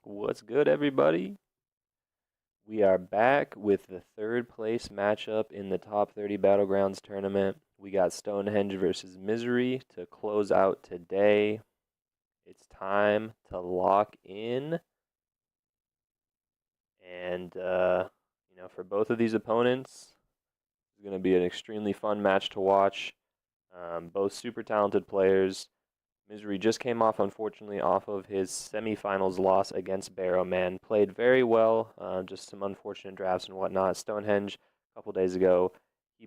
What's good, everybody? We are back with the third place matchup in the top 30 Battlegrounds tournament. We got Stonehenge versus Misery to close out today. It's time to lock in. And, for both of these opponents, it's going to be an extremely fun match to watch. Both super talented players. Misery just came off, unfortunately, off of his semifinals loss against Barrowman. Played very well, just some unfortunate drafts and whatnot. Stonehenge, a couple days ago, he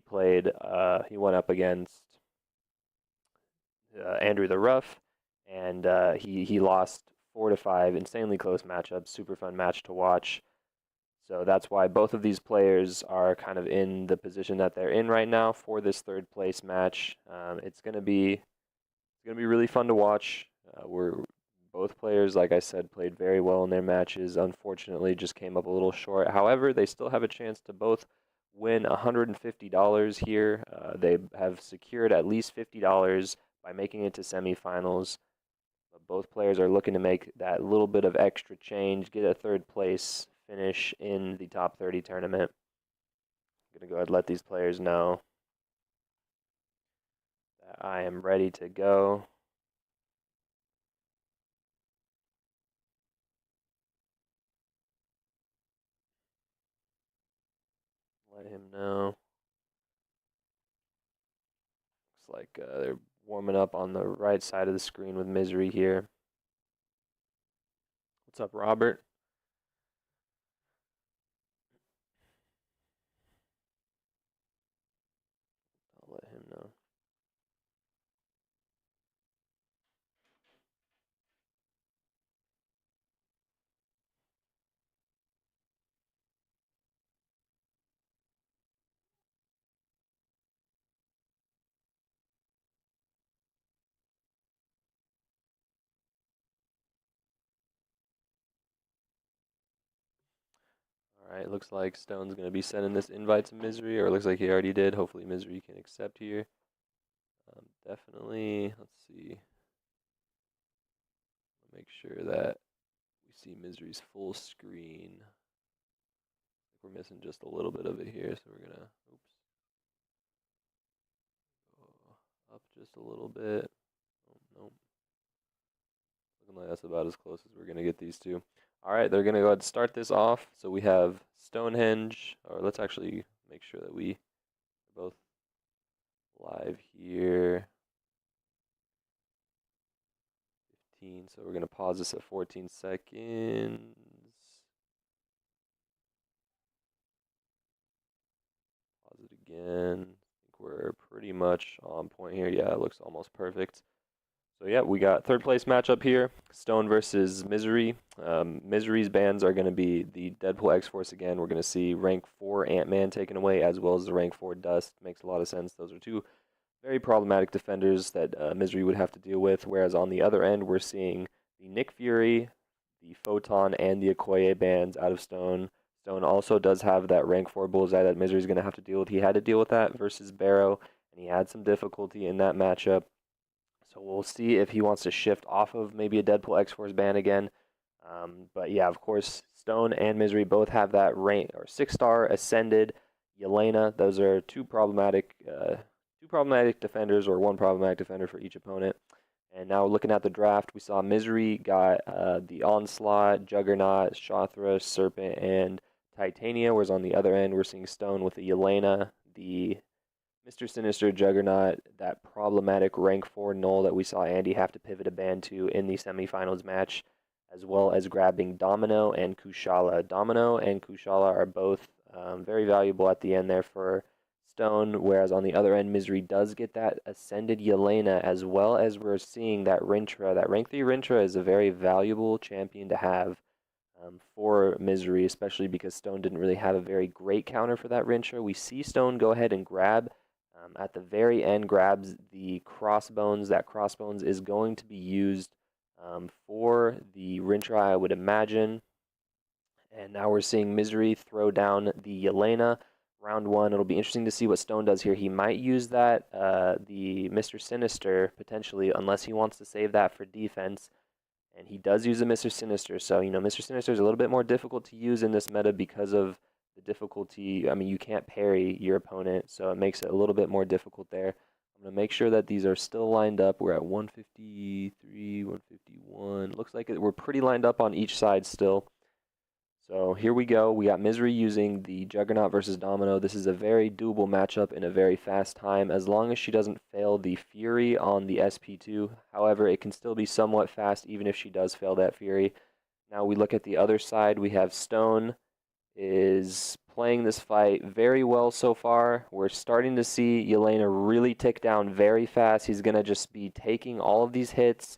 went up against Andrew the Rough, and he lost 4-5. Insanely close matchup, super fun match to watch. So that's why both of these players are kind of in the position that they're in right now for this third place match. It's gonna be really fun to watch. Both players, like I said, played very well in their matches. Unfortunately, just came up a little short. However, they still have a chance to both win $150 here. They have secured at least $50 by making it to semifinals. But both players are looking to make that little bit of extra change, get a third place finish in the top 30 tournament. I'm going to go ahead and let these players know that I am ready to go. Let him know. Looks like they're warming up on the right side of the screen with Misery here. What's up, Robert? I'll let him know. Alright, looks like Stone's going to be sending this invite to Misery, or it looks like he already did. Hopefully Misery can accept here. Definitely, let's see. Make sure that we see Misery's full screen. We're missing just a little bit of it here, so we're going to, go up just a little bit. Oh, nope. Looking like that's about as close as we're going to get these two. All right, they're going to go ahead and start this off. So we have Stonehenge, or let's actually make sure that we are both live here. 15, so we're going to pause this at 14 seconds. Pause it again. I think we're pretty much on point here. Yeah, it looks almost perfect. So yeah, we got third place matchup here, Stone versus Misery. Misery's bans are going to be the Deadpool X-Force again. We're going to see rank 4 Ant-Man taken away, as well as the rank 4 Dust. Makes a lot of sense. Those are two very problematic defenders that Misery would have to deal with, whereas on the other end, we're seeing the Nick Fury, the Photon, and the Okoye bans out of Stone. Stone also does have that rank 4 Bullseye that Misery's going to have to deal with. He had to deal with that versus Barrow, and he had some difficulty in that matchup. So we'll see if he wants to shift off of maybe a Deadpool X-Force ban again. But yeah, of course, Stone and Misery both have that rank or 6-star Ascended Yelena. Those are two problematic defenders, or one problematic defender for each opponent. And now looking at the draft, we saw Misery got the Onslaught, Juggernaut, Shothra, Serpent, and Titania, whereas on the other end, we're seeing Stone with the Yelena, the Mr. Sinister, Juggernaut, that problematic rank 4 null that we saw Andy have to pivot a ban to in the semifinals match, as well as grabbing Domino and Kushala. Domino and Kushala are both very valuable at the end there for Stone, whereas on the other end, Misery does get that Ascended Yelena, as well as we're seeing that Rintra. That rank 3 Rintra is a very valuable champion to have for Misery, especially because Stone didn't really have a very great counter for that Rintra. We see Stone go ahead and grab at the very end, grabs the Crossbones. That Crossbones is going to be used for the Rintra, I would imagine. And now we're seeing Misery throw down the Yelena. Round 1, it'll be interesting to see what Stone does here. He might use that, the Mr. Sinister, potentially, unless he wants to save that for defense. And he does use a Mr. Sinister, so, you know, Mr. Sinister is a little bit more difficult to use in this meta because of the difficulty. I mean, you can't parry your opponent, so it makes it a little bit more difficult there. I'm going to make sure that these are still lined up. We're at 153, 151. Looks like we're pretty lined up on each side still. So here we go. We got Misery using the Juggernaut versus Domino. This is a very doable matchup in a very fast time, as long as she doesn't fail the Fury on the SP2. However, it can still be somewhat fast even if she does fail that Fury. Now we look at the other side. We have Stone is playing this fight very well so far. We're starting to see Yelena really tick down very fast. He's going to just be taking all of these hits.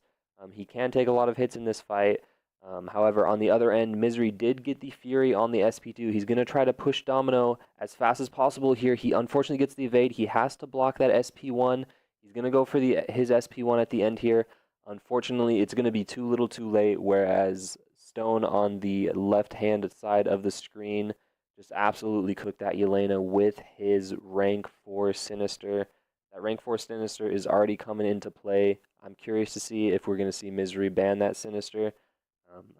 He can take a lot of hits in this fight. However, on the other end, Misery did get the Fury on the SP2. He's going to try to push Domino as fast as possible here. He unfortunately gets the evade. He has to block that SP1. He's going to go for his SP1 at the end here. Unfortunately, it's going to be too little too late, whereas Stone on the left-hand side of the screen just absolutely cooked that Yelena with his rank 4 Sinister. That rank 4 Sinister is already coming into play. I'm curious to see if we're going to see Misery ban that Sinister.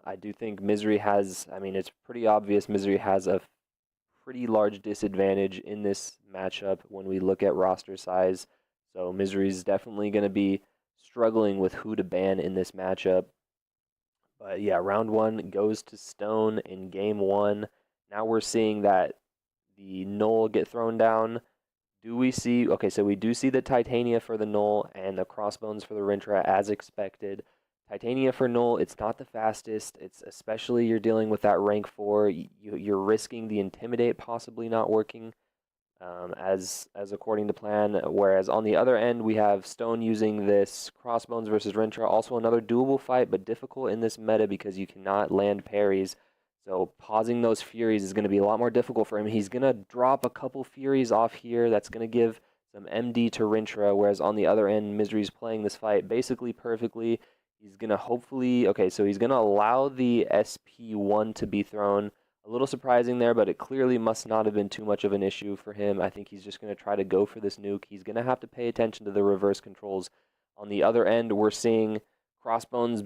I do think Misery has, I mean, it's pretty obvious Misery has a pretty large disadvantage in this matchup when we look at roster size. So Misery's definitely going to be struggling with who to ban in this matchup. But yeah, round 1 goes to Stone in game 1. Now we're seeing that the Null get thrown down. Do we see, okay, so we do see the Titania for the Null and the Crossbones for the Rintra as expected. Titania for Null, it's not the fastest. It's especially you're dealing with that rank 4. You're risking the Intimidate possibly not working as according to plan. Whereas on the other end, we have Stone using this Crossbones versus Rintra. Also another doable fight, but difficult in this meta because you cannot land parries. So pausing those Furies is going to be a lot more difficult for him. He's going to drop a couple Furies off here. That's going to give some MD to Rintra. Whereas on the other end, Misery's playing this fight basically perfectly. He's going to hopefully, okay, so he's going to allow the SP1 to be thrown. A little surprising there, but it clearly must not have been too much of an issue for him. I think he's just going to try to go for this nuke. He's going to have to pay attention to the reverse controls. On the other end, we're seeing Crossbones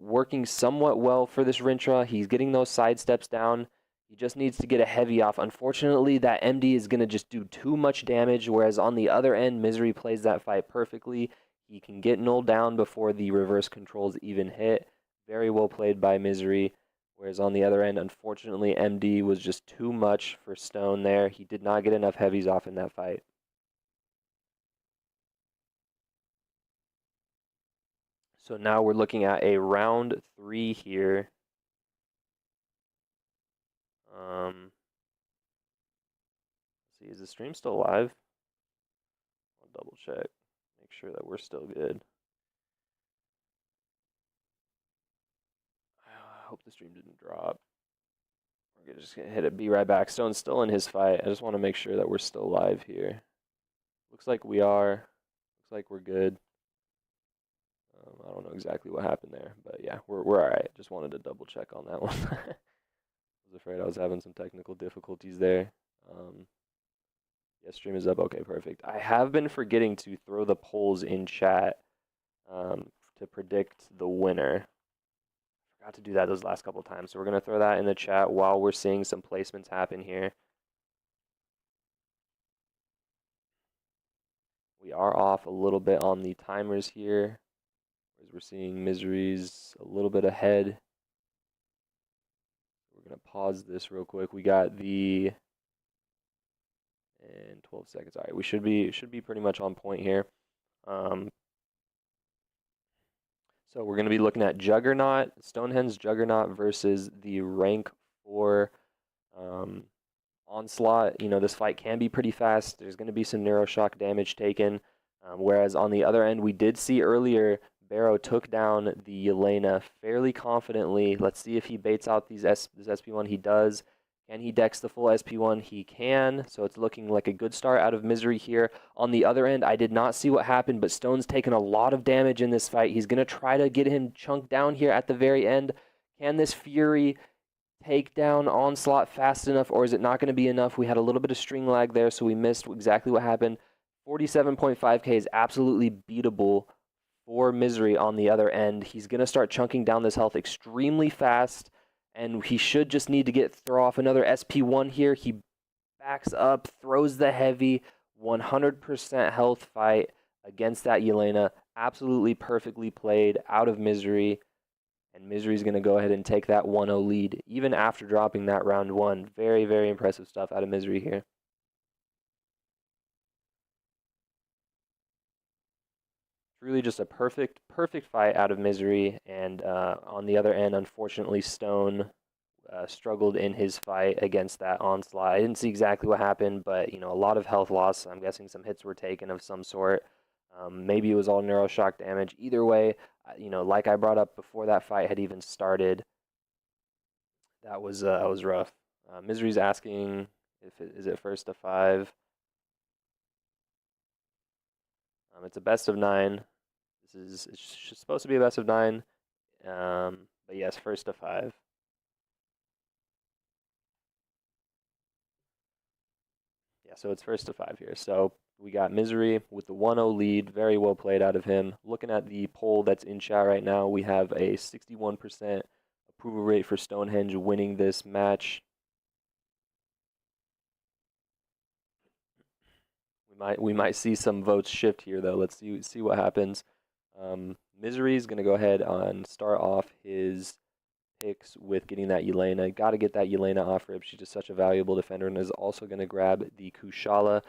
working somewhat well for this Rintra. He's getting those side steps down. He just needs to get a heavy off. Unfortunately, that MD is going to just do too much damage, whereas on the other end, Misery plays that fight perfectly. He can get Null down before the reverse controls even hit. Very well played by Misery. Whereas on the other end, unfortunately, MD was just too much for Stone there. He did not get enough heavies off in that fight. So now we're looking at a round 3 here. Let's see, is the stream still live? I'll double check. Make sure that we're still good. I hope the stream didn't drop. We're just gonna hit it. Be right back. Stone's still in his fight. I just want to make sure that we're still live here. Looks like we are. Looks like we're good. I don't know exactly what happened there, but yeah, we're all right. Just wanted to double check on that one. I was afraid I was having some technical difficulties there. Yeah, stream is up. Okay, perfect. I have been forgetting to throw the polls in chat to predict the winner. Forgot to do that those last couple times, so we're going to throw that in the chat while we're seeing some placements happen here. We are off a little bit on the timers here, as we're seeing Misery's a little bit ahead. We're going to pause this real quick. We got the and 12 seconds. All right, we should be pretty much on point here. So we're going to be looking at Juggernaut, Stonehenge Juggernaut versus the rank 4 Onslaught. You know, this fight can be pretty fast. There's going to be some neuroshock damage taken. Whereas on the other end, we did see earlier Barrow took down the Yelena fairly confidently. Let's see if he baits out this SP1. He does. Can he dex the full SP1? He can. So it's looking like a good start out of Misery here. On the other end, I did not see what happened, but Stone's taken a lot of damage in this fight. He's going to try to get him chunked down here at the very end. Can this Fury take down Onslaught fast enough, or is it not going to be enough? We had a little bit of string lag there, so we missed exactly what happened. 47.5k is absolutely beatable for Misery on the other end. He's going to start chunking down this health extremely fast, and he should just need to throw off another SP1 here. He backs up, throws the heavy, 100% health fight against that Yelena. Absolutely perfectly played out of Misery. And Misery's going to go ahead and take that 1-0 lead, even after dropping that round 1. Very, very impressive stuff out of Misery here. Really just a perfect fight out of Misery. And on the other end, unfortunately, Stone struggled in his fight against that onslaught. I didn't see exactly what happened, but, you know, a lot of health loss. I'm guessing some hits were taken of some sort. Maybe it was all neuroshock damage. Either way, you know, like I brought up before that fight had even started, that was rough. Misery's asking if is it first to 5. It's a best of 9. It's supposed to be a best of 9. But yes, first to 5. Yeah, so it's first to 5 here. So we got Misery with the 1-0 lead. Very well played out of him. Looking at the poll that's in chat right now, we have a 61% approval rate for Stonehenge winning this match. We might see some votes shift here though. Let's see what happens. Misery is gonna go ahead and start off his picks with getting that Yelena. Got to get that Yelena off rip. She's just such a valuable defender, and is also gonna grab the Kushala.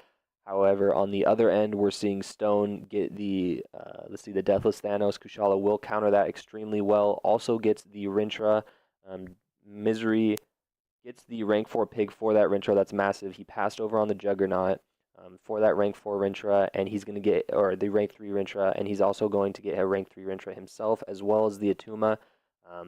However, on the other end, we're seeing Stone get the let's see, the Deathless Thanos. Kushala will counter that extremely well. Also gets the Rintra. Misery gets the rank 4 pig for that Rintra. That's massive. He passed over on the Juggernaut for that rank 4 Rintra, and he's going to get, or the rank 3 Rintra, and he's also going to get a rank 3 Rintra himself, as well as the Atuma.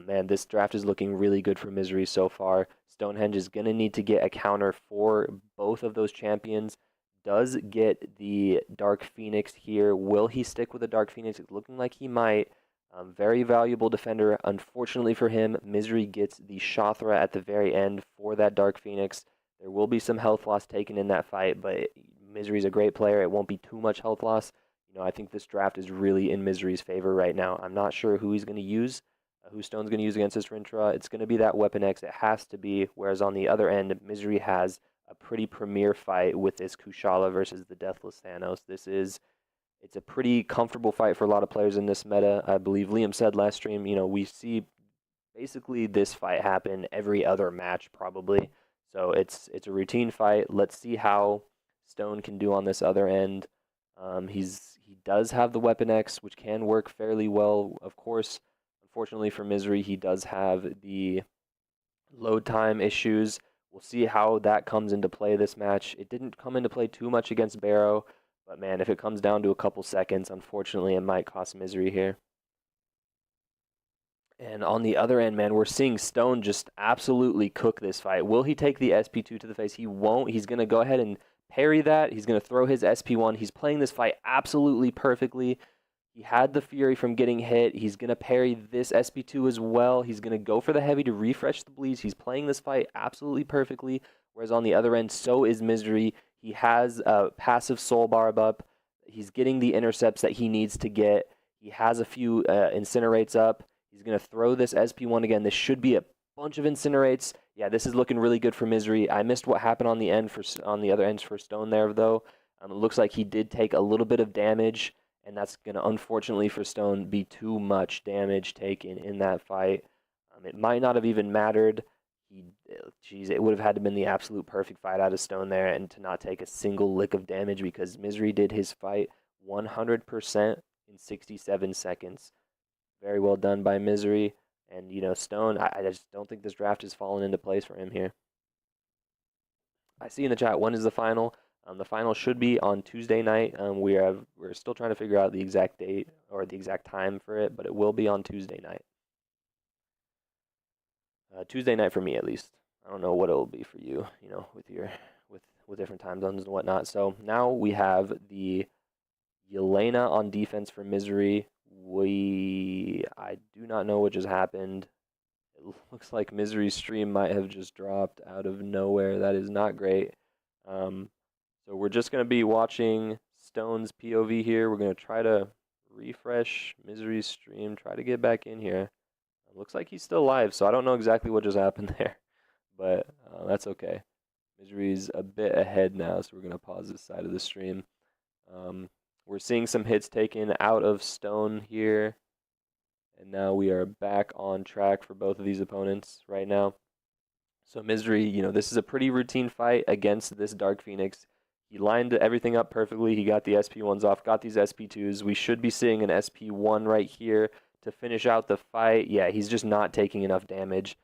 Man, this draft is looking really good for Misery so far. Stonehenge is going to need to get a counter for both of those champions. Does get the Dark Phoenix here. Will he stick with the Dark Phoenix? It's looking like he might. Very valuable defender. Unfortunately for him, Misery gets the Shothra at the very end for that Dark Phoenix. There will be some health loss taken in that fight, but Misery's a great player. It won't be too much health loss. You know, I think this draft is really in Misery's favor right now. I'm not sure who he's going to use, who Stone's going to use against this Rintra. It's going to be that Weapon X. It has to be. Whereas on the other end, Misery has a pretty premier fight with this Kushala versus the Deathless Thanos. It's a pretty comfortable fight for a lot of players in this meta. I believe Liam said last stream, you know, we see basically this fight happen every other match probably. So it's a routine fight. Let's see how Stone can do on this other end. He does have the Weapon X, which can work fairly well. Of course, unfortunately for Misery, he does have the load time issues. We'll see how that comes into play this match. It didn't come into play too much against Barrow, but man, if it comes down to a couple seconds, unfortunately, it might cost Misery here. And on the other end, man, we're seeing Stone just absolutely cook this fight. Will he take the SP2 to the face? He won't. He's going to go ahead and parry that. He's going to throw his SP1. He's playing this fight absolutely perfectly. He had the Fury from getting hit. He's going to parry this SP2 as well. He's going to go for the heavy to refresh the bleeds. He's playing this fight absolutely perfectly. Whereas on the other end, so is Misery. He has a passive soul barb up. He's getting the intercepts that he needs to get. He has a few incinerates up. He's going to throw this SP1 again. This should be a bunch of incinerates. Yeah, this is looking really good for Misery. I missed what happened on the other end for Stone there, though. It looks like he did take a little bit of damage, and that's going to, unfortunately for Stone, be too much damage taken in that fight. It might not have even mattered. It would have had to been the absolute perfect fight out of Stone there, and to not take a single lick of damage, because Misery did his fight 100% in 67 seconds. Very well done by Misery. And, you know, Stone, I just don't think this draft has fallen into place for him here. I see in the chat, when is the final? The final should be on Tuesday night. We're still trying to figure out the exact date or the exact time for it, but it will be on Tuesday night. Tuesday night for me, at least. I don't know what it will be for you, you know, with different time zones and whatnot. So now we have the Yelena on defense for Misery. I do not know what just happened. It looks like Misery's stream might have just dropped out of nowhere. That is not great. So we're just going to be watching Stone's POV here. We're going to try to refresh Misery's stream, try to get back in here. Looks like he's still live, so I don't know exactly what just happened there, but that's okay. Misery's a bit ahead now, so we're going to pause this side of the stream. We're seeing some hits taken out of Stone here, and now we are back on track for both of these opponents right now. So Misery, you know, this is a pretty routine fight against this Dark Phoenix. He lined everything up perfectly. He got the SP1s off, got these SP2s. We should be seeing an SP1 right here to finish out the fight. Yeah, he's just not taking enough damage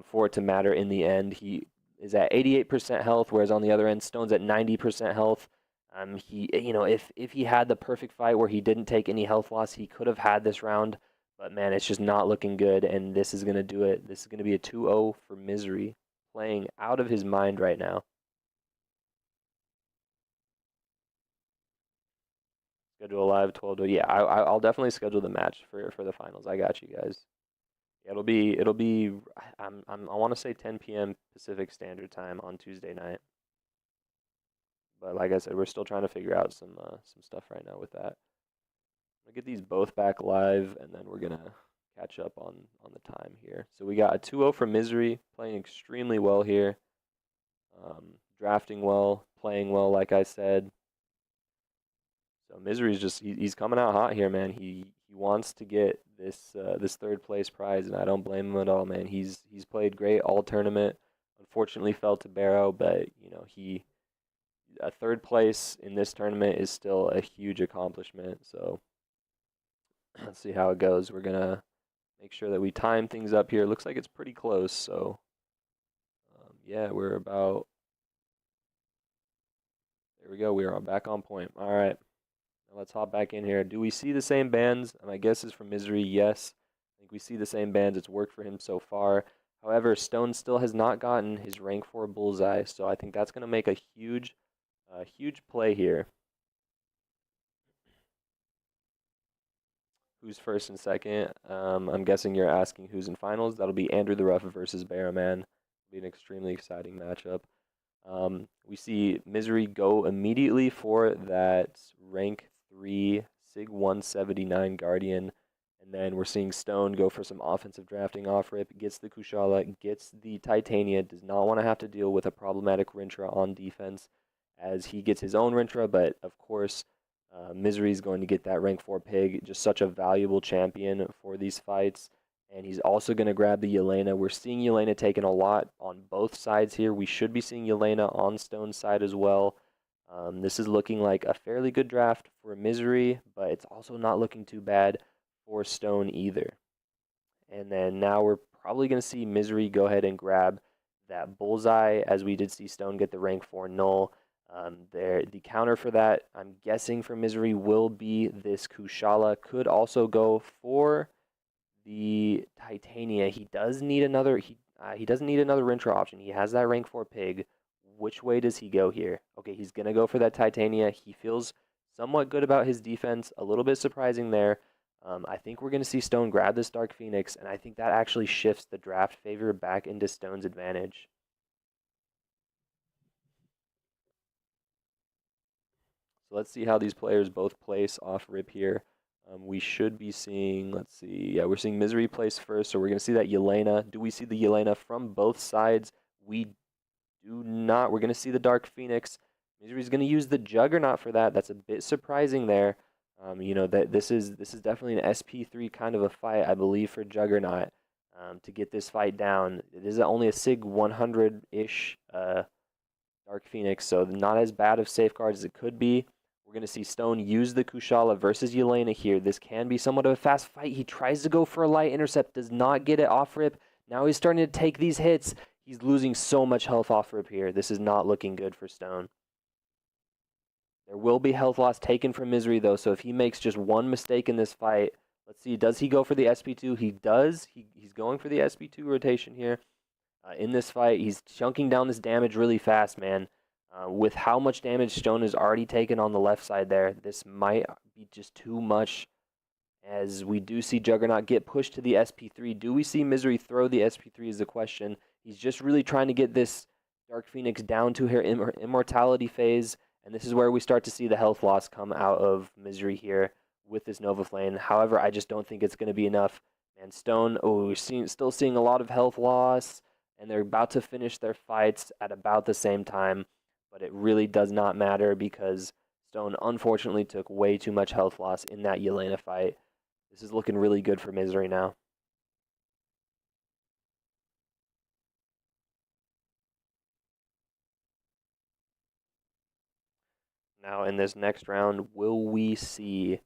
for it to matter in the end. He is at 88% health, whereas on the other end, Stone's at 90% health. You know, if he had the perfect fight where he didn't take any health loss, he could have had this round. But man, it's just not looking good, and this is going to do it. This is going to be a 2-0 for Misery, playing out of his mind right now. Schedule a live 12 to, yeah, I'll definitely schedule the match for the finals. I got you guys. Yeah, it'll be I want to say 10 p.m. Pacific Standard Time on Tuesday night. But like I said, we're still trying to figure out some stuff right now with that. I'll get these both back live, and then we're gonna catch up on the time here. So we got a 2-0 for Misery, playing extremely well here. Drafting well, playing well, like I said. So Misery's just he's coming out hot here, man. He wants to get this this third place prize, and I don't blame him at all, man. He's played great all tournament. Unfortunately, fell to Barrow, but you know a third place in this tournament is still a huge accomplishment. So let's see how it goes. We're gonna make sure that we time things up here. Looks like it's pretty close. So yeah, we're about. There we go. We are back on point. All right. Let's hop back in here. Do we see the same bands? My guess is from Misery, yes. I think we see the same bands. It's worked for him so far. However, Stone still has not gotten his rank 4 bullseye, so I think that's going to make a huge play here. Who's first and second? I'm guessing you're asking who's in finals. That'll be Andrew the Rough versus Barrowman. It'll be an extremely exciting matchup. We see Misery go immediately for that rank 3 Sig 179 Guardian, and then we're seeing Stone go for some offensive drafting off rip, gets the Kushala, gets the Titania, does not want to have to deal with a problematic Rintra on defense as he gets his own Rintra, but of course Misery is going to get that rank 4 pig, just such a valuable champion for these fights. And he's also going to grab the Yelena. We're seeing Yelena taken a lot on both sides here. We should be seeing Yelena on Stone's side as well. This is looking like a fairly good draft for Misery, but it's also not looking too bad for Stone either. And then now we're probably going to see Misery go ahead and grab that bullseye, as we did see Stone get the rank 4 null. The counter for that, I'm guessing for Misery, will be this Kushala. Could also go for the Titania. He does need another. He doesn't need another Rintra option. He has that rank 4 pig. Which way does he go here? Okay, he's gonna go for that Titania. He feels somewhat good about his defense. A little bit surprising there. I think we're gonna see Stone grab this Dark Phoenix, and I think that actually shifts the draft favor back into Stone's advantage. So let's see how these players both place off rip here. We should be seeing, let's see, yeah, we're seeing Misery place first, so we're going to see that Yelena. Do we see the Yelena from both sides? We do not. We're going to see the Dark Phoenix. Misery's going to use the Juggernaut for that. That's a bit surprising there. You know, that this is definitely an SP3 kind of a fight, I believe, for Juggernaut to get this fight down. It is only a Sig 100-ish Dark Phoenix, so not as bad of safeguards as it could be. We're going to see Stone use the Kushala versus Yelena here. This can be somewhat of a fast fight. He tries to go for a light intercept, does not get it off rip. Now he's starting to take these hits. He's losing so much health off rip here. This is not looking good for Stone. There will be health loss taken from Misery, though, so if he makes just one mistake in this fight, let's see, does he go for the SP2? He does. He's going for the SP2 rotation here. In this fight, he's chunking down this damage really fast, man. With how much damage Stone has already taken on the left side there, this might be just too much, as we do see Juggernaut get pushed to the SP3. Do we see Misery throw the SP3 is the question. He's just really trying to get this Dark Phoenix down to her immortality phase, and this is where we start to see the health loss come out of Misery here. with this Nova Flame. However, I just don't think it's going to be enough. And Stone, oh, still seeing a lot of health loss, and they're about to finish their fights at about the same time, but it really does not matter because Stone unfortunately took way too much health loss in that Yelena fight. This is looking really good for Misery now. Now in this next round, will we see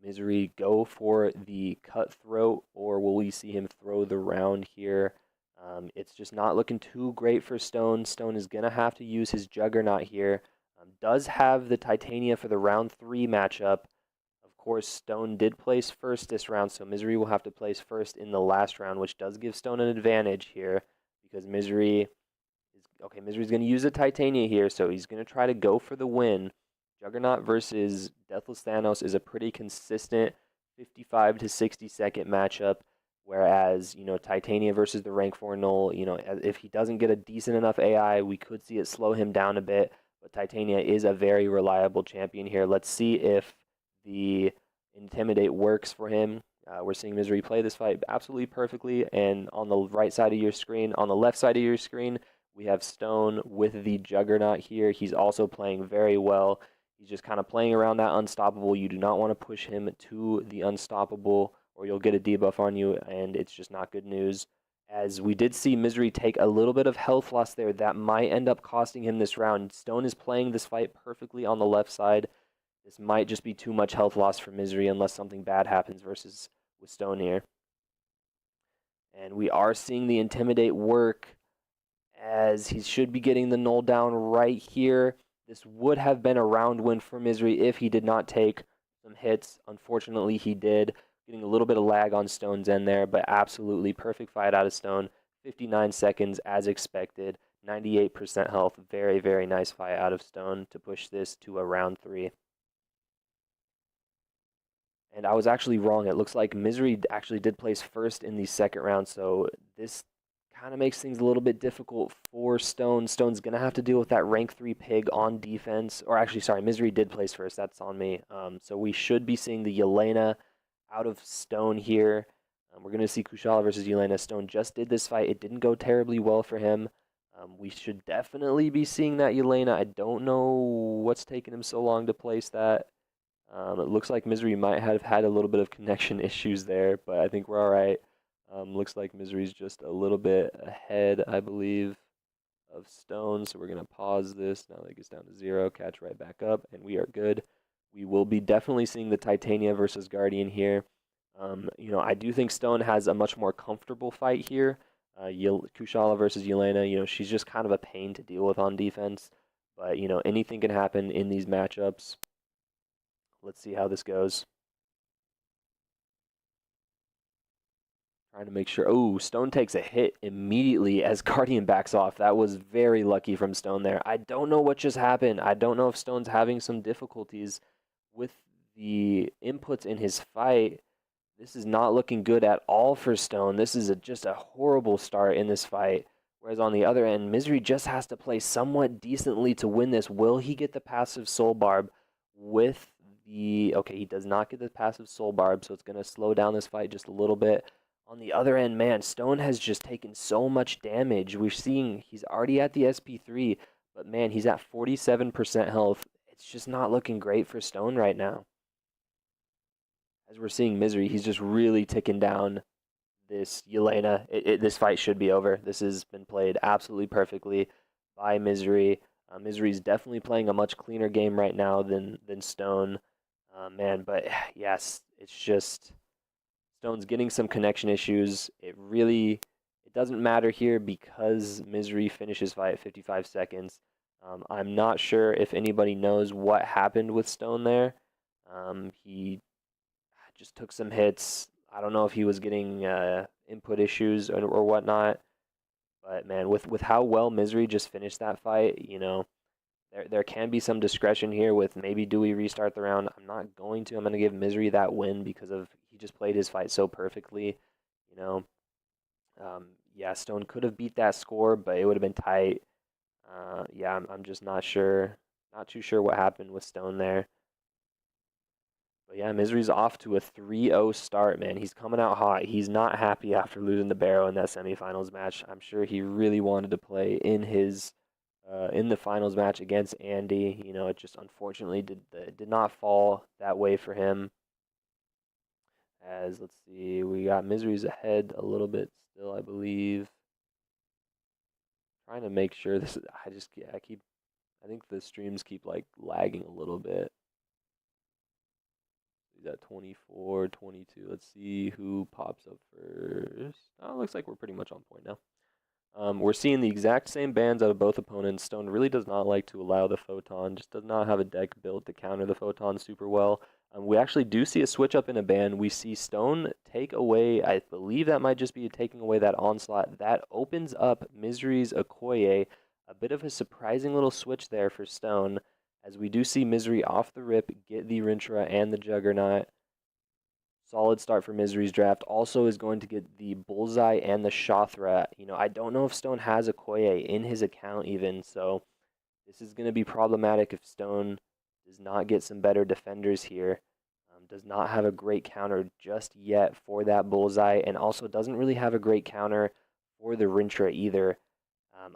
Misery go for the cutthroat, or will we see him throw the round here? It's just not looking too great for Stone. Stone is going to have to use his Juggernaut here. Does have the Titania for the round 3 matchup. Of course, Stone did place first this round, so Misery will have to place first in the last round, which does give Stone an advantage here because Misery's going to use a Titania here, so he's going to try to go for the win. Juggernaut versus Deathless Thanos is a pretty consistent 55 to 60 second matchup, whereas, Titania versus the rank 4 Null, if he doesn't get a decent enough AI, we could see it slow him down a bit, but Titania is a very reliable champion here. Let's see if the Intimidate works for him. We're seeing Misery play this fight absolutely perfectly, and on the right side of your screen, on the left side of your screen, we have Stone with the Juggernaut here. He's also playing very well. He's just kind of playing around that unstoppable. You do not want to push him to the unstoppable or you'll get a debuff on you, and it's just not good news. As we did see Misery take a little bit of health loss there, that might end up costing him this round. Stone is playing this fight perfectly on the left side. This might just be too much health loss for Misery unless something bad happens versus with Stone here. And we are seeing the Intimidate work as he should be getting the Null down right here. This would have been a round win for Misery if he did not take some hits. Unfortunately, he did. Getting a little bit of lag on Stone's end there, but absolutely perfect fight out of Stone. 59 seconds as expected. 98% health. Very, very nice fight out of Stone to push this to a round 3. And I was actually wrong. It looks like Misery actually did place first in the second round, so this kind of makes things a little bit difficult for Stone. Stone's going to have to deal with that rank 3 pig on defense. Or actually, sorry, Misery did place first. That's on me. So we should be seeing the Yelena out of Stone here. We're going to see Kushala versus Yelena. Stone just did this fight. It didn't go terribly well for him. We should definitely be seeing that Yelena. I don't know what's taking him so long to place that. It looks like Misery might have had a little bit of connection issues there, but I think we're all right. Looks like Misery's just a little bit ahead, I believe, of Stone. So we're going to pause this. Now that it gets down to 0, catch right back up, and we are good. We will be definitely seeing the Titania versus Guardian here. I do think Stone has a much more comfortable fight here. Kushala versus Yelena, she's just kind of a pain to deal with on defense. But, anything can happen in these matchups. Let's see how this goes. Trying to make sure. Oh, Stone takes a hit immediately as Guardian backs off. That was very lucky from Stone there. I don't know what just happened. I don't know if Stone's having some difficulties with the inputs in his fight. This is not looking good at all for Stone. This is just a horrible start in this fight. Whereas on the other end, Misery just has to play somewhat decently to win this. Will he get the passive Soul Barb with the... Okay, he does not get the passive Soul Barb, so it's going to slow down this fight just a little bit. On the other end, man, Stone has just taken so much damage. We're seeing he's already at the SP3, but man, he's at 47% health. It's just not looking great for Stone right now. As we're seeing Misery, he's just really ticking down this Yelena. This fight should be over. This has been played absolutely perfectly by Misery. Misery's definitely playing a much cleaner game right now than Stone. Man, but yes, it's just... Stone's getting some connection issues. It doesn't matter here because Misery finishes fight at 55 seconds. I'm not sure if anybody knows what happened with Stone there. He just took some hits. I don't know if he was getting input issues or whatnot. But man, with how well Misery just finished that fight, there can be some discretion here with maybe do we restart the round. I'm not going to. I'm going to give Misery that win because he just played his fight so perfectly. Yeah, Stone could have beat that score, but it would have been tight. Yeah, I'm just not sure. Not too sure what happened with Stone there. But yeah, Misery's off to a 3-0 start, man. He's coming out hot. He's not happy after losing to Barrow in that semifinals match. I'm sure he really wanted to play in the finals match against Andy. You know, it just unfortunately did not fall that way for him. As let's see, we got Misery's ahead a little bit still, I believe. Trying to make sure this is, I think the streams keep like lagging a little bit. He's at 24, 22. Let's see who pops up first. Oh, it looks like we're pretty much on point now. We're seeing the exact same bans out of both opponents. Stone really does not like to allow the Photon, just does not have a deck built to counter the Photon super well. We actually do see a switch up in a ban. We see Stone take away, I believe that might just be taking away that Onslaught. That opens up Misery's Okoye. A bit of a surprising little switch there for Stone, as we do see Misery off the rip get the Rintrah and the Juggernaut. Solid start for Misery's draft. Also is going to get the Bullseye and the Shothra. You know, I don't know if Stone has a Koye in his account even, so this is going to be problematic if Stone does not get some better defenders here. Does not have a great counter just yet for that Bullseye, and also doesn't really have a great counter for the Rintrah either.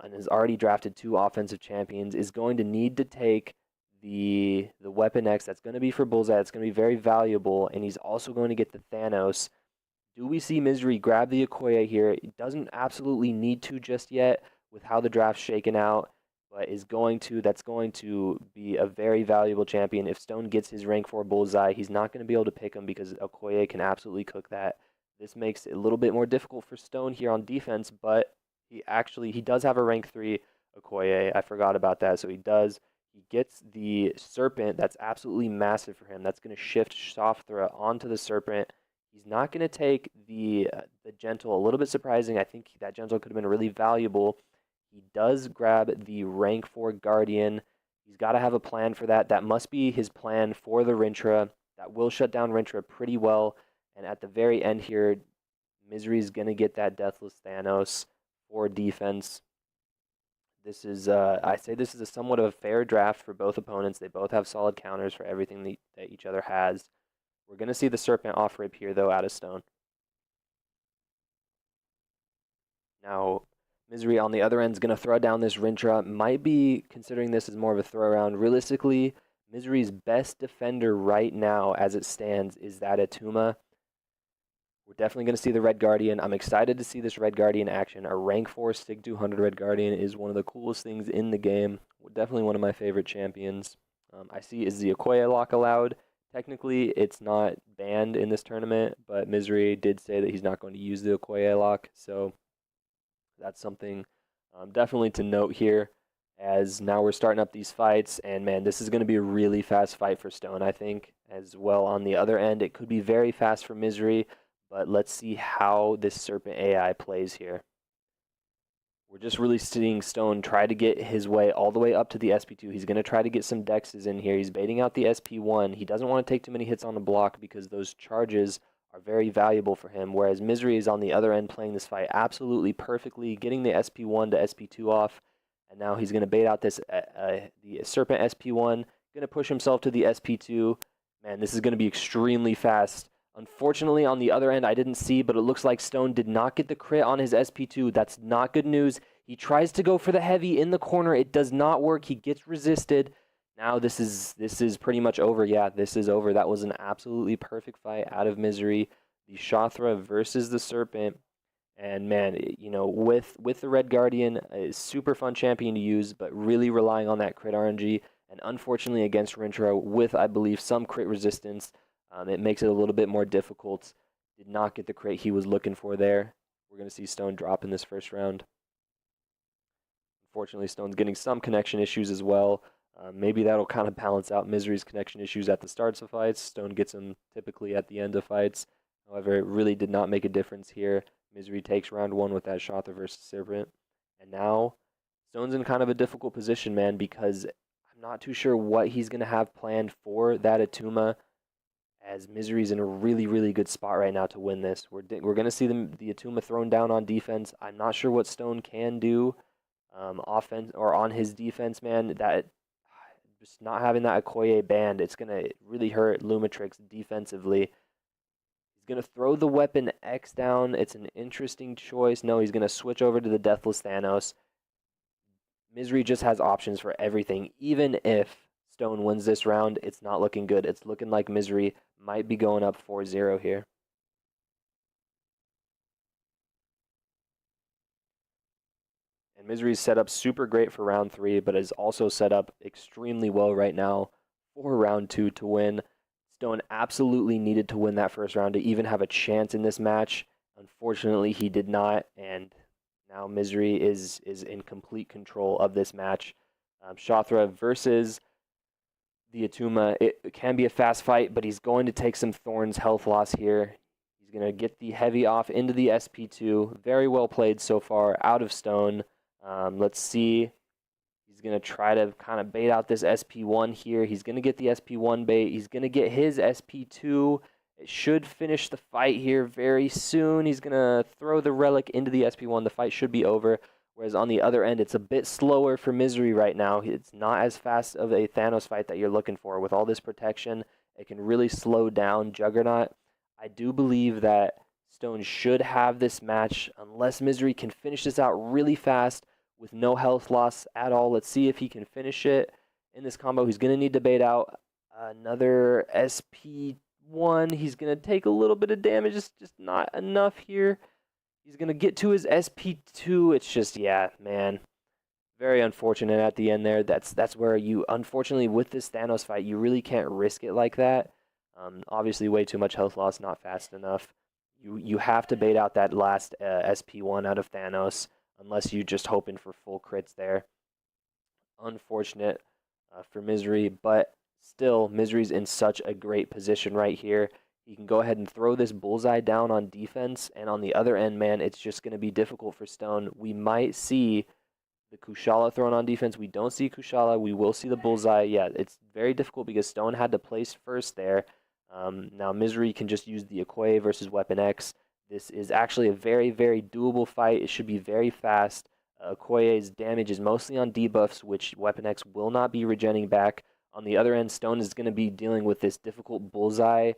And has already drafted 2 offensive champions, is going to need to take the Weapon X. That's going to be for Bullseye. It's going to be very valuable, and he's also going to get the Thanos. Do we see Misery grab the Okoye here? It doesn't absolutely need to just yet with how the draft's shaken out, but that's going to be a very valuable champion. If Stone gets his rank 4 Bullseye, he's not going to be able to pick him because Okoye can absolutely cook that. This makes it a little bit more difficult for Stone here on defense, but he does have a rank 3 Okoye. I forgot about that, so he does. He gets the Serpent. That's absolutely massive for him. That's going to shift Shothra onto the Serpent. He's not going to take the Gentle. A little bit surprising. I think that Gentle could have been really valuable. He does grab the rank 4 Guardian. He's got to have a plan for that. That must be his plan for the Rintrah. That will shut down Rintrah pretty well. And at the very end here, Misery's going to get that Deathless Thanos for defense. This is, I say this is a somewhat of a fair draft for both opponents. They both have solid counters for everything that each other has. We're going to see the Serpent off rip here, though, out of Stone. Now, Misery on the other end is going to throw down this Rintrah. Might be considering this as more of a throw around. Realistically, Misery's best defender right now, as it stands, is that Atuma. We're definitely going to see the Red Guardian. I'm excited to see this Red Guardian action. A rank 4 Sig 200 Red Guardian is one of the coolest things in the game. Definitely one of my favorite champions. I see, is the Okoye lock allowed? Technically, it's not banned in this tournament, but Misery did say that he's not going to use the Okoye lock, so that's something definitely to note here, as now we're starting up these fights, and man, this is going to be a really fast fight for Stone, I think, as well. On the other end, it could be very fast for Misery, but let's see how this Serpent AI plays here. We're just really seeing Stone try to get his way all the way up to the SP2. He's going to try to get some dexes in here. He's baiting out the SP1. He doesn't want to take too many hits on the block because those charges are very valuable for him, whereas Misery is on the other end playing this fight absolutely perfectly, getting the SP1 to SP2 off, and now he's going to bait out this the Serpent SP1, going to push himself to the SP2. Man, this is going to be extremely fast. Unfortunately, on the other end, I didn't see, but it looks like Stone did not get the crit on his SP2. That's not good news. He tries to go for the heavy in the corner. It does not work. He gets resisted. Now this is pretty much over. Yeah, this is over. That was an absolutely perfect fight out of Misery. The Shothra versus the Serpent. And man, you know, with the Red Guardian, a super fun champion to use, but really relying on that crit RNG. And unfortunately against Rintrah, with, I believe, some crit resistance, it makes it a little bit more difficult. Did not get the crit he was looking for there. We're going to see Stone drop in this first round. Unfortunately, Stone's getting some connection issues as well. Maybe that'll kind of balance out Misery's connection issues at the starts of fights. Stone gets them typically at the end of fights. However, it really did not make a difference here. Misery takes round 1 with that Shothra versus Serpent. And now, Stone's in kind of a difficult position, man, because I'm not too sure what he's going to have planned for that Atuma, as Misery's in a really, really good spot right now to win this. We're going to see the Atuma thrown down on defense. I'm not sure what Stone can do offense or on his defense, man. That just not having that Okoye banned, it's going to really hurt Lumitrix defensively. He's going to throw the weapon X down. It's an interesting choice. No, he's going to switch over to the Deathless Thanos. Misery just has options for everything. Even if Stone wins this round, it's not looking good. It's looking like Misery might be going up 4-0 here. And Misery's set up super great for round 3, but is also set up extremely well right now for round 2 to win. Stone absolutely needed to win that first round to even have a chance in this match. Unfortunately, he did not, and now Misery is in complete control of this match. Shothra versus the Atuma. It can be a fast fight, but he's going to take some Thorn's health loss here. He's going to get the heavy off into the SP2. Very well played so far out of Stone. Let's see. He's going to try to kind of bait out this SP1 here. He's going to get the SP1 bait. He's going to get his SP2. It should finish the fight here very soon. He's going to throw the relic into the SP1. The fight should be over. Whereas on the other end, it's a bit slower for Misery right now. It's not as fast of a Thanos fight that you're looking for. With all this protection, it can really slow down Juggernaut. I do believe that Stone should have this match unless Misery can finish this out really fast with no health loss at all. Let's see if he can finish it in this combo. He's going to need to bait out another SP1. He's going to take a little bit of damage. It's just not enough here. He's going to get to his SP2. It's just, yeah, man. Very unfortunate at the end there. That's where you, unfortunately, with this Thanos fight, you really can't risk it like that. Obviously, way too much health loss, not fast enough. You have to bait out that last SP1 out of Thanos, unless you're just hoping for full crits there. Unfortunate for Misery, but still, Misery's in such a great position right here. He can go ahead and throw this bullseye down on defense, and on the other end, man, it's just going to be difficult for Stone. We might see the Kushala thrown on defense. We don't see Kushala. We will see the bullseye. Yeah, it's very difficult because Stone had to place first there. Now, Misery can just use the Okoye versus Weapon X. This is actually a very, very doable fight. It should be very fast. Okoye's damage is mostly on debuffs, which Weapon X will not be regenning back. On the other end, Stone is going to be dealing with this difficult Bullseye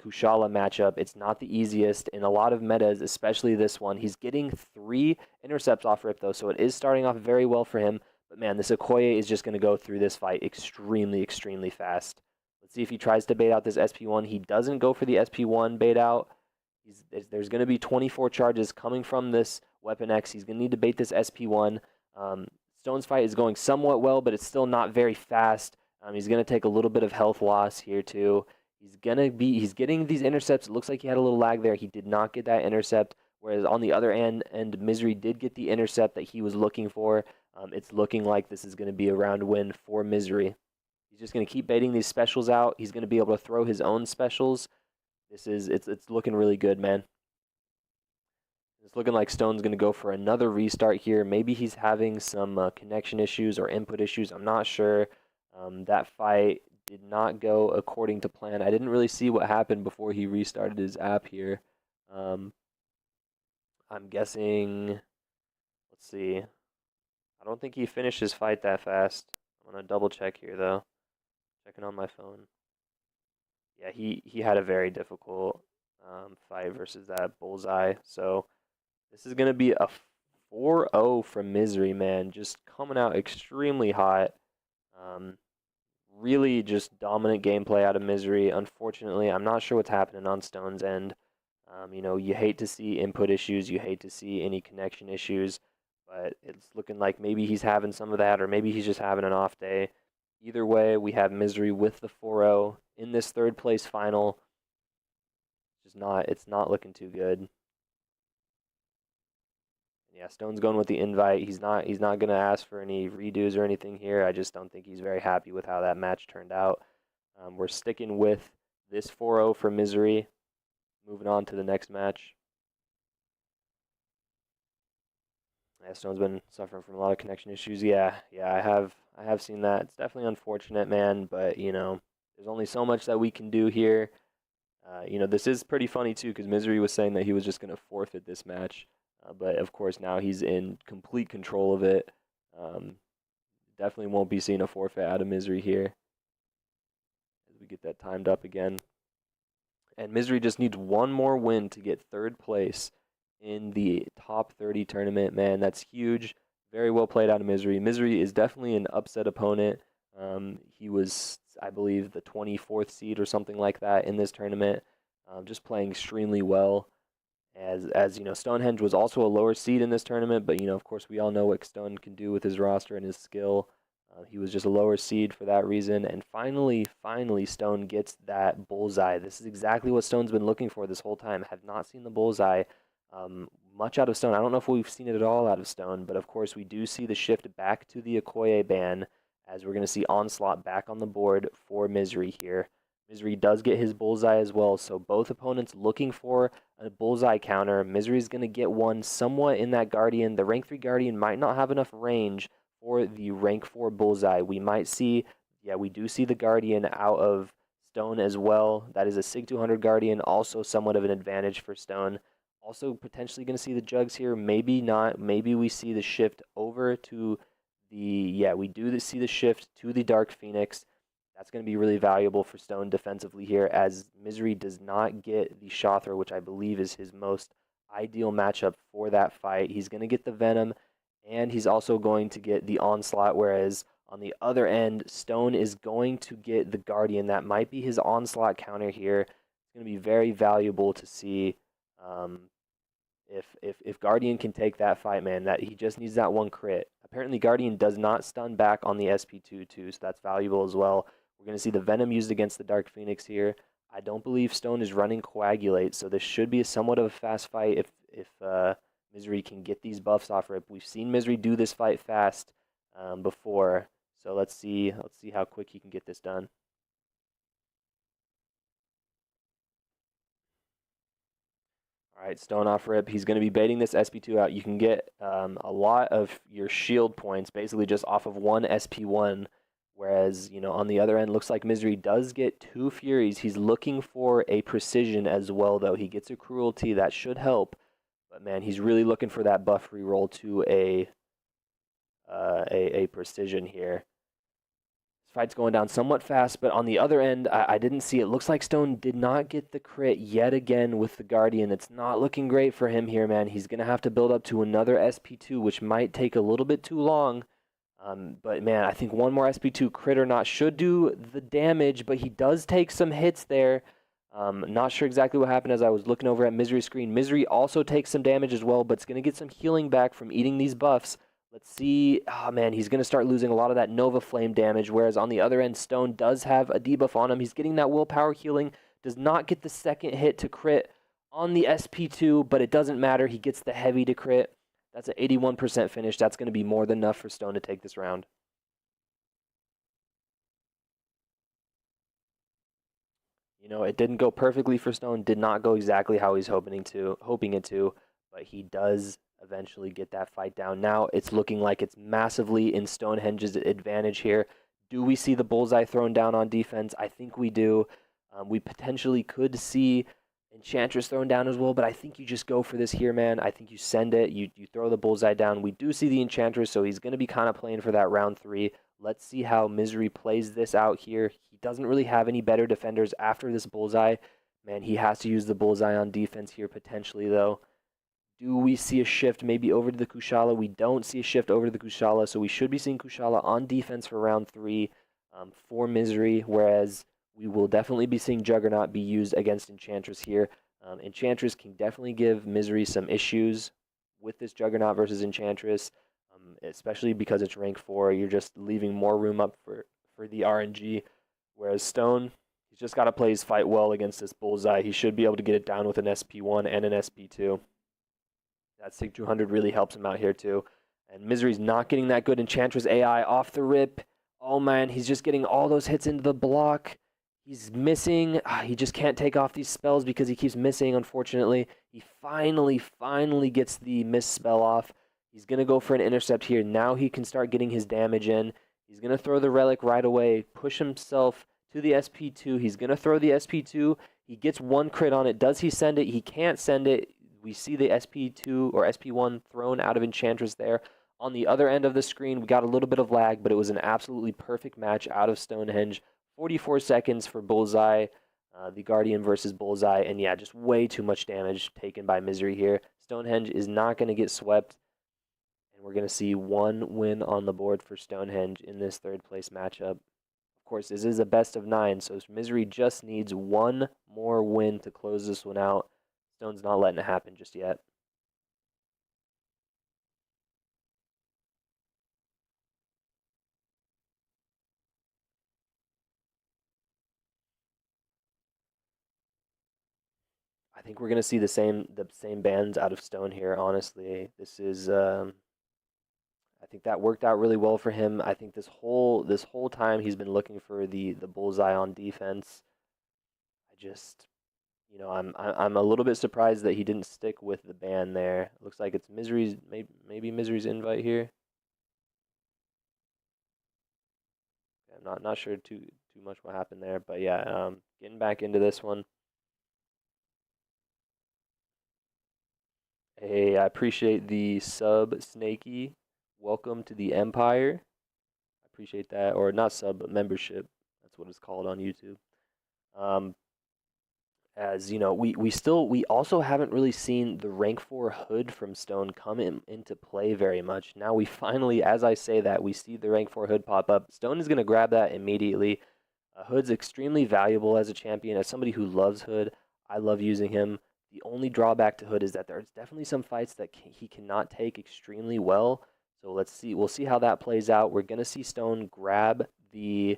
Kushala matchup. It's not the easiest in a lot of metas, especially this one. He's getting 3 intercepts off rip, though, so it is starting off very well for him. But, man, this Okoye is just going to go through this fight extremely, extremely fast. Let's see if he tries to bait out this SP1. He doesn't go for the SP1 bait out. There's going to be 24 charges coming from this Weapon X. He's going to need to bait this SP1. Stone's fight is going somewhat well, but it's still not very fast. He's going to take a little bit of health loss here, too. He's getting these intercepts. It looks like he had a little lag there. He did not get that intercept, whereas on the other end, Misery did get the intercept that he was looking for. It's looking like this is going to be a round win for Misery. He's just going to keep baiting these specials out. He's going to be able to throw his own specials. It's looking really good, man. It's looking like Stone's going to go for another restart here. Maybe he's having some connection issues or input issues. I'm not sure. That fight did not go according to plan. I didn't really see what happened before he restarted his app here. I'm guessing, let's see. I don't think he finished his fight that fast. I'm going to double check here, though. Checking on my phone. Yeah, he had a very difficult fight versus that Bullseye. So this is going to be a 4-0 from Misery, man. Just coming out extremely hot. Really just dominant gameplay out of Misery. Unfortunately, I'm not sure what's happening on Stone's end. You know, you hate to see input issues. You hate to see any connection issues. But it's looking like maybe he's having some of that, or maybe he's just having an off day. Either way, we have Misery with the 4-0 in this third place final. It's not looking too good. Yeah, Stone's going with the invite. He's not going to ask for any redos or anything here. I just don't think he's very happy with how that match turned out. We're sticking with this 4-0 for Misery. Moving on to the next match. Yeah, Stone's been suffering from a lot of connection issues. Yeah, I have seen that. It's definitely unfortunate, man, but you know, there's only so much that we can do here. You know, this is pretty funny too, because Misery was saying that he was just going to forfeit this match. But of course now he's in complete control of it. Definitely won't be seeing a forfeit out of Misery here as we get that timed up again. And Misery just needs one more win to get third place in the top 30 tournament. Man, that's huge. Very well played out of Misery. Misery is definitely an upset opponent. He was, I believe, the 24th seed or something like that in this tournament. Just playing extremely well. As you know, Stonehenge was also a lower seed in this tournament, but you know, of course, we all know what Stone can do with his roster and his skill. He was just a lower seed for that reason. And finally, Stone gets that bullseye. This is exactly what Stone's been looking for this whole time. Have not seen the bullseye much out of Stone. I don't know if we've seen it at all out of Stone, but of course we do see the shift back to the Okoye ban, as we're going to see Onslaught back on the board for Misery here. Misery does get his bullseye as well, so both opponents looking for a bullseye counter. Misery's going to get one somewhat in that Guardian. The rank 3 Guardian might not have enough range for the rank 4 bullseye. We might see, yeah, we do see the Guardian out of Stone as well. That is a Sig 200 Guardian, also somewhat of an advantage for Stone. Also potentially going to see the Jugs here. Maybe not. Maybe we see the shift over to the, yeah, we do see the shift to the Dark Phoenix. That's going to be really valuable for Stone defensively here, as Misery does not get the Shothra, which I believe is his most ideal matchup for that fight. He's going to get the Venom, and he's also going to get the Onslaught, whereas on the other end, Stone is going to get the Guardian. That might be his Onslaught counter here. It's going to be very valuable to see if Guardian can take that fight, man. That he just needs that one crit. Apparently, Guardian does not stun back on the SP2 too, so that's valuable as well. We're going to see the Venom used against the Dark Phoenix here. I don't believe Stone is running Coagulate, so this should be somewhat of a fast fight if Misery can get these buffs off rip. We've seen Misery do this fight fast before, so let's see how quick he can get this done. All right, Stone off rip. He's going to be baiting this SP2 out. You can get a lot of your shield points basically just off of one SP1. Whereas, you know, on the other end, looks like Misery does get 2 Furies. He's looking for a Precision as well, though. He gets a Cruelty. That should help. But, man, he's really looking for that buff reroll to a Precision here. This fight's going down somewhat fast, but on the other end, I didn't see it. Looks like Stone did not get the crit yet again with the Guardian. It's not looking great for him here, man. He's going to have to build up to another SP2, which might take a little bit too long. But man, I think one more SP2 crit or not should do the damage, but he does take some hits there. Not sure exactly what happened as I was looking over at Misery's screen. Misery also takes some damage as well, but it's going to get some healing back from eating these buffs. Let's see. Oh man, he's going to start losing a lot of that Nova Flame damage, whereas on the other end, Stone does have a debuff on him. He's getting that willpower healing, does not get the second hit to crit on the SP2, but it doesn't matter. He gets the heavy to crit. That's an 81% finish. That's going to be more than enough for Stone to take this round. You know, it didn't go perfectly for Stone. Did not go exactly how he's hoping it to, but he does eventually get that fight down. Now it's looking like it's massively in Stonehenge's advantage here. Do we see the bullseye thrown down on defense? I think we do. We potentially could see Enchantress thrown down as well, but I think you just go for this here, man. I think you send it, you throw the bullseye down. We do see the Enchantress, so he's going to be kind of playing for that round 3. Let's see how Misery plays this out here. He doesn't really have any better defenders after this bullseye. Man, he has to use the bullseye on defense here potentially, though. Do we see a shift maybe over to the Kushala? We don't see a shift over to the Kushala, so we should be seeing Kushala on defense for round 3 for Misery, whereas we will definitely be seeing Juggernaut be used against Enchantress here. Enchantress can definitely give Misery some issues with this Juggernaut versus Enchantress, especially because it's rank 4. You're just leaving more room up for the RNG, whereas Stone, he's just got to play his fight well against this bullseye. He should be able to get it down with an SP1 and an SP2. That Sig 200 really helps him out here too. And Misery's not getting that good Enchantress AI off the rip. Oh man, he's just getting all those hits into the block. He's missing. He just can't take off these spells because he keeps missing, unfortunately. He finally gets the miss spell off. He's going to go for an intercept here. Now he can start getting his damage in. He's going to throw the relic right away, push himself to the SP2. He's going to throw the SP2. He gets one crit on it. Does he send it? He can't send it. We see the SP2 or SP1 thrown out of Enchantress there. On the other end of the screen, we got a little bit of lag, but it was an absolutely perfect match out of Stonehenge. 44 seconds for Bullseye, the Guardian versus Bullseye, and yeah, just way too much damage taken by Misery here. Stonehenge is not going to get swept, and we're going to see one win on the board for Stonehenge in this third place matchup. Of course, this is a best of 9, so Misery just needs one more win to close this one out. Stone's not letting it happen just yet. I think we're gonna see the same bands out of Stone here. Honestly, this is I think that worked out really well for him. I think this whole time he's been looking for the bullseye on defense. I just I'm a little bit surprised that he didn't stick with the ban there. Looks like it's Misery's maybe Misery's invite here. I'm not sure too much what happened there, but yeah, getting back into this one. Hey, I appreciate the sub, Snakey. Welcome to the Empire. I appreciate that, or not sub, but membership. That's what it's called on YouTube. Um, as you know, we also haven't really seen the rank 4 hood from Stone come into play very much. Now we finally, as I say that, we see the rank 4 hood pop up. Stone is going to grab that immediately. Hood's extremely valuable as a champion. As somebody who loves Hood, I love using him. The only drawback to Hood is that there's definitely some fights that he cannot take extremely well. So let's see. We'll see how that plays out. We're going to see Stone grab the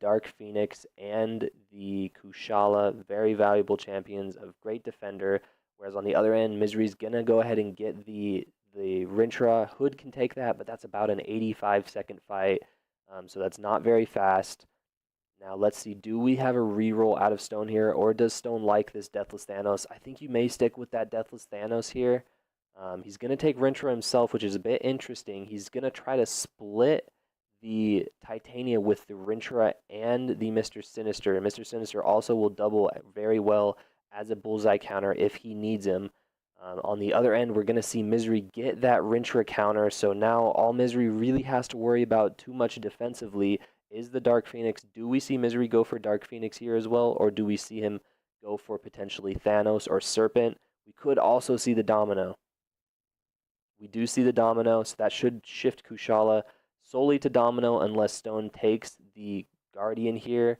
Dark Phoenix and the Kushala, very valuable champions, of great defender. Whereas on the other end, Misery's going to go ahead and get the Rintra. Hood can take that, but that's about an 85-second fight. So that's not very fast. Now let's see, do we have a reroll out of Stone here, or does Stone like this Deathless Thanos? I think you may stick with that Deathless Thanos here. He's going to take Rintra himself, which is a bit interesting. He's going to try to split the Titania with the Rintra and the Mr. Sinister. And Mr. Sinister also will double very well as a bullseye counter if he needs him. On the other end, we're going to see Misery get that Rintra counter. So now all Misery really has to worry about too much defensively is the Dark Phoenix. Do we see Misery go for Dark Phoenix here as well? Or do we see him go for potentially Thanos or Serpent? We could also see the Domino. We do see the Domino, so that should shift Kushala solely to Domino unless Stone takes the Guardian here.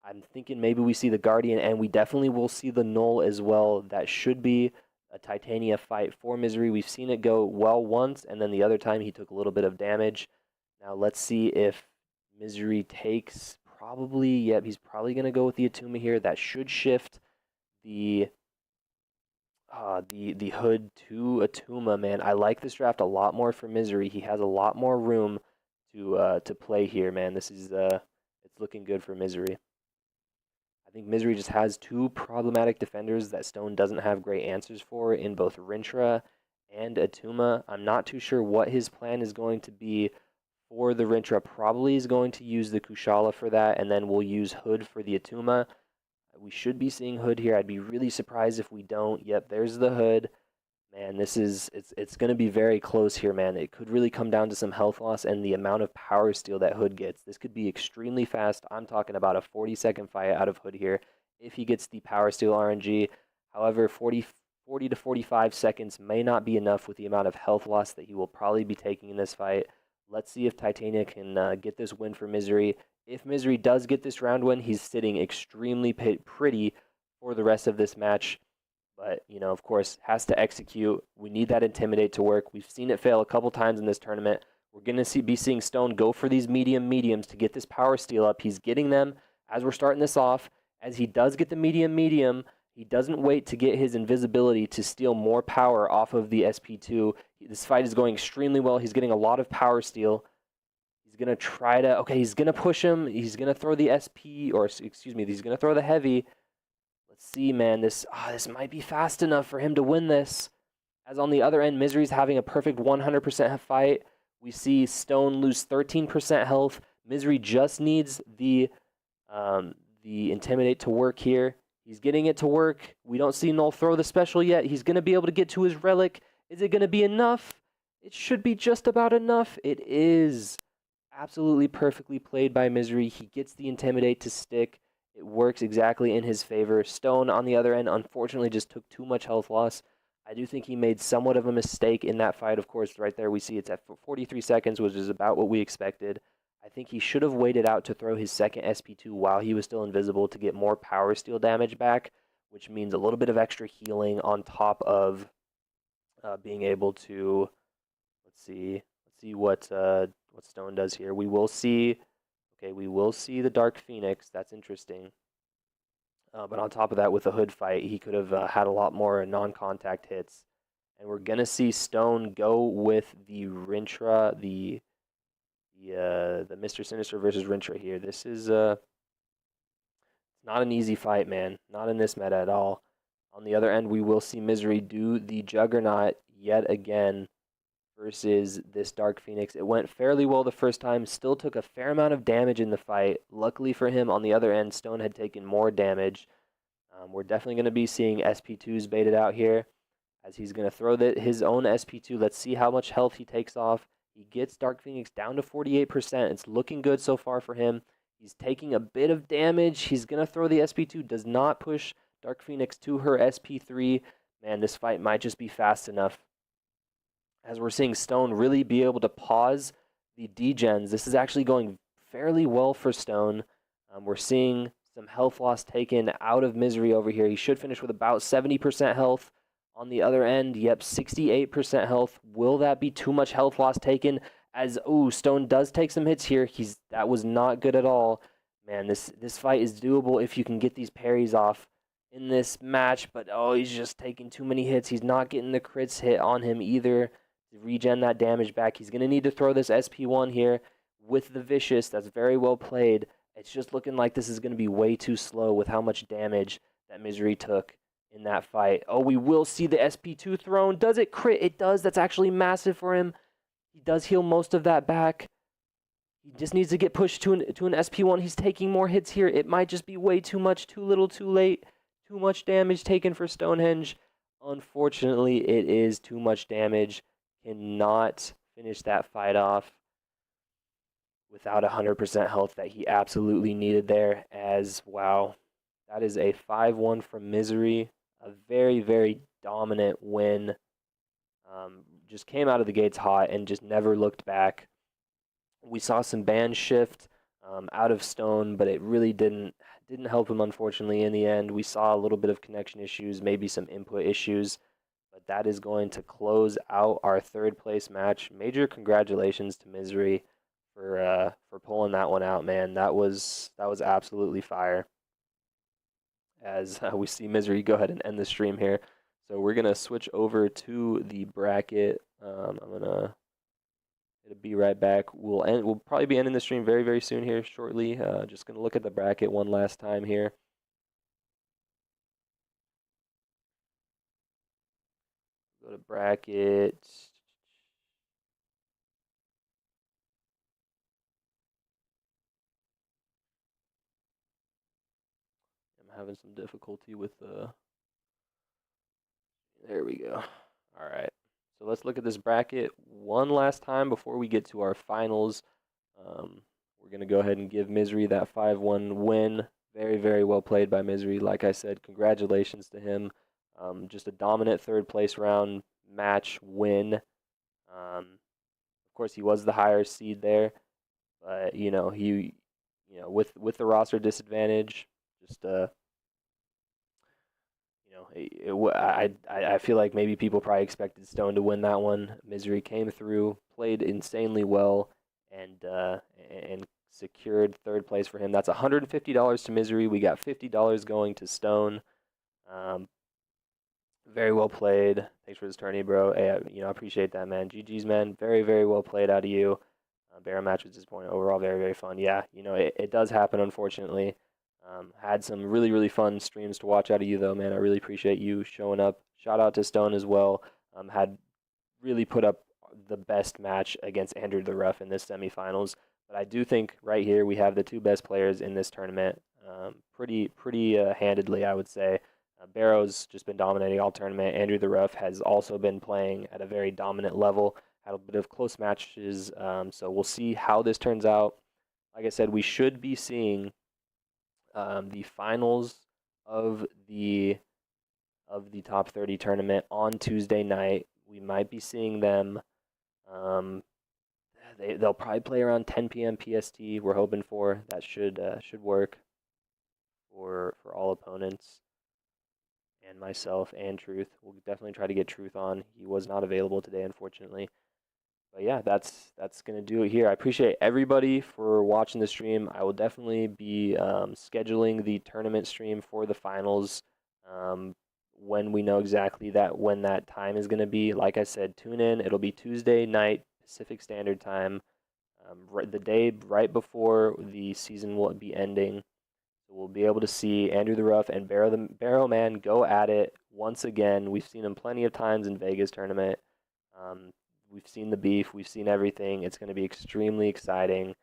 I'm thinking maybe we see the Guardian, and we definitely will see the Null as well. That should be a Titania fight for Misery. We've seen it go well once, and then the other time he took a little bit of damage. Now let's see if Misery takes probably, yep, he's probably going to go with the Atuma here. That should shift the Hood to Atuma, man. I like this draft a lot more for Misery. He has a lot more room to play here, man. This is it's looking good for Misery. I think Misery just has two problematic defenders that Stone doesn't have great answers for in both Rintra and Atuma. I'm not too sure what his plan is going to be for the Rintra. Probably is going to use the Kushala for that, and then we'll use Hood for the Atuma. We should be seeing Hood here. I'd be really surprised if we don't. Yep, there's the Hood. Man, it's going to be very close here, man. It could really come down to some health loss and the amount of power steal that Hood gets. This could be extremely fast. I'm talking about a 40-second fight out of Hood here if he gets the power steal RNG. However, 40 to 45 seconds may not be enough with the amount of health loss that he will probably be taking in this fight. Let's see if Titania can get this win for Misery. If Misery does get this round win, he's sitting extremely pretty for the rest of this match. But, of course, has to execute. We need that Intimidate to work. We've seen it fail a couple times in this tournament. We're going to be seeing Stone go for these mediums to get this power steal up. He's getting them as we're starting this off. As he does get the medium, he doesn't wait to get his invisibility to steal more power off of the SP2. This fight is going extremely well. He's getting a lot of power steal. He's going to try to... Okay, he's going to push him. He's going to throw the SP, or excuse me, he's going to throw the heavy. Let's see, man. This might be fast enough for him to win this. As on the other end, Misery's having a perfect 100% fight. We see Stone lose 13% health. Misery just needs the Intimidate to work here. He's getting it to work. We don't see Null throw the special yet. He's going to be able to get to his relic. Is it going to be enough? It should be just about enough. It is absolutely perfectly played by Misery. He gets the Intimidate to stick. It works exactly in his favor. Stone, on the other end, unfortunately just took too much health loss. I do think he made somewhat of a mistake in that fight. Of course, right there we see it's at 43 seconds, which is about what we expected. I think he should have waited out to throw his second SP2 while he was still invisible to get more power steal damage back, which means a little bit of extra healing on top of being able to, let's see what Stone does here. We will see, okay, we will see the Dark Phoenix. That's interesting. But on top of that, with the Hood fight, he could have had a lot more non-contact hits. And we're gonna see Stone go with the Rintra, the Mr. Sinister versus Rintra here. This is not an easy fight, man. Not in this meta at all. On the other end, we will see Misery do the Juggernaut yet again versus this Dark Phoenix. It went fairly well the first time, still took a fair amount of damage in the fight. Luckily for him, on the other end, Stone had taken more damage. We're definitely going to be seeing SP2s baited out here as he's going to throw his own SP2. Let's see how much health he takes off. He gets Dark Phoenix down to 48%. It's looking good so far for him. He's taking a bit of damage. He's going to throw the SP2. Does not push Dark Phoenix to her SP3. Man, this fight might just be fast enough. As we're seeing Stone really be able to pause the degens. This is actually going fairly well for Stone. We're seeing some health loss taken out of Misery over here. He should finish with about 70% health. On the other end, yep, 68% health. Will that be too much health loss taken? As, ooh, Stone does take some hits here. That was not good at all. Man, this fight is doable if you can get these parries off in this match. But, oh, he's just taking too many hits. He's not getting the crits hit on him either to regen that damage back. He's going to need to throw this SP1 here with the Vicious. That's very well played. It's just looking like this is going to be way too slow with how much damage that Misery took in that fight. Oh, we will see the SP2 thrown. Does it crit? It does. That's actually massive for him. He does heal most of that back. He just needs to get pushed to an SP1. He's taking more hits here. It might just be way too much, too little, too late. Too much damage taken for Stonehenge. Unfortunately, it is too much damage. Cannot finish that fight off without 100% health that he absolutely needed there. As, wow, that is a 5-1 from Misery. A very, very dominant win. Just came out of the gates hot and just never looked back. We saw some band shift out of Stone, but it really didn't help him, unfortunately, in the end. We saw a little bit of connection issues, maybe some input issues. But that is going to close out our third place match. Major congratulations to Misery for pulling that one out, man. That was absolutely fire. As we see Misery go ahead and end the stream here. So we're gonna switch over to the bracket. I'm gonna be right back. We'll probably be ending the stream very, very soon here shortly. Just gonna look at the bracket one last time here. Go to bracket. I'm having some difficulty with there we go. All right. So let's look at this bracket one last time before we get to our finals. We're going to go ahead and give Misery that 5-1 win. Very, very well played by Misery. Like I said, congratulations to him. Just a dominant third place round match win. Of course, he was the higher seed there, but with the roster disadvantage, just I feel like maybe people probably expected Stone to win that one. Misery came through, played insanely well, and secured third place for him. That's $150 to Misery. We got $50 going to Stone. Very well played. Thanks for this tourney, bro. Hey, I appreciate that, man. GG's, man. Very, very well played out of you. Barrow match was disappointing. Overall, very, very fun. Yeah, it does happen, unfortunately. Had some really, really fun streams to watch out of you, though, man. I really appreciate you showing up. Shout out to Stone as well. Had really put up the best match against Andrew the Rough in this semifinals. But I do think right here we have the two best players in this tournament. Pretty handedly, I would say. Barrow's just been dominating all tournament. Andrew the Rough has also been playing at a very dominant level. had a bit of close matches. So we'll see how this turns out. Like I said, we should be seeing the finals of the top 30 tournament on Tuesday night. We might be seeing them. Um, they'll probably play around 10 p.m. PST. We're hoping for that should work for all opponents and myself and Truth. We'll definitely try to get Truth on. He was not available today, unfortunately. But yeah, that's gonna do it here. I appreciate everybody for watching the stream. I will definitely be scheduling the tournament stream for the finals when we know exactly when that time is gonna be. Like I said, tune in. It'll be Tuesday night Pacific Standard Time, the day right before the season will be ending. So we'll be able to see Andrew the Rough and Barrow Man go at it once again. We've seen them plenty of times in Vegas tournament. We've seen the beef. We've seen everything. It's going to be extremely exciting.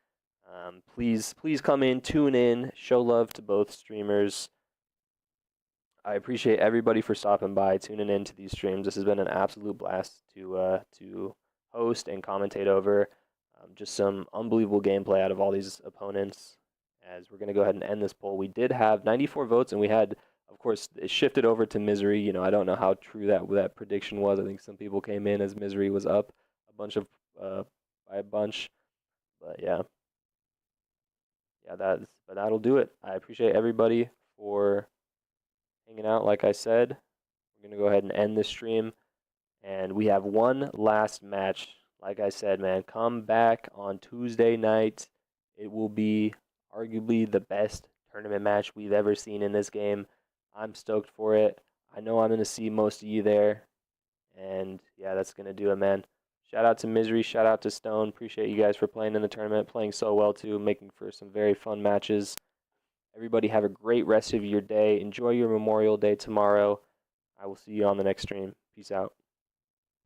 Please come in, tune in, show love to both streamers. I appreciate everybody for stopping by, tuning in to these streams. This has been an absolute blast to host and commentate over. Just some unbelievable gameplay out of all these opponents. As we're going to go ahead and end this poll, we did have 94 votes, and we had, of course, it shifted over to Misery. You know, I don't know how true that prediction was. I think some people came in as Misery was up by a bunch, but yeah, that'll do it. I appreciate everybody for hanging out. Like I said, we're gonna go ahead and end this stream, and we have one last match. Like I said, man, come back on Tuesday night. It will be arguably the best tournament match we've ever seen in this game. I'm stoked for it. I know I'm going to see most of you there. And yeah, that's going to do it, man. Shout out to Misery. Shout out to Stone. Appreciate you guys for playing in the tournament, playing so well too, making for some very fun matches. Everybody have a great rest of your day. Enjoy your Memorial Day tomorrow. I will see you on the next stream. Peace out.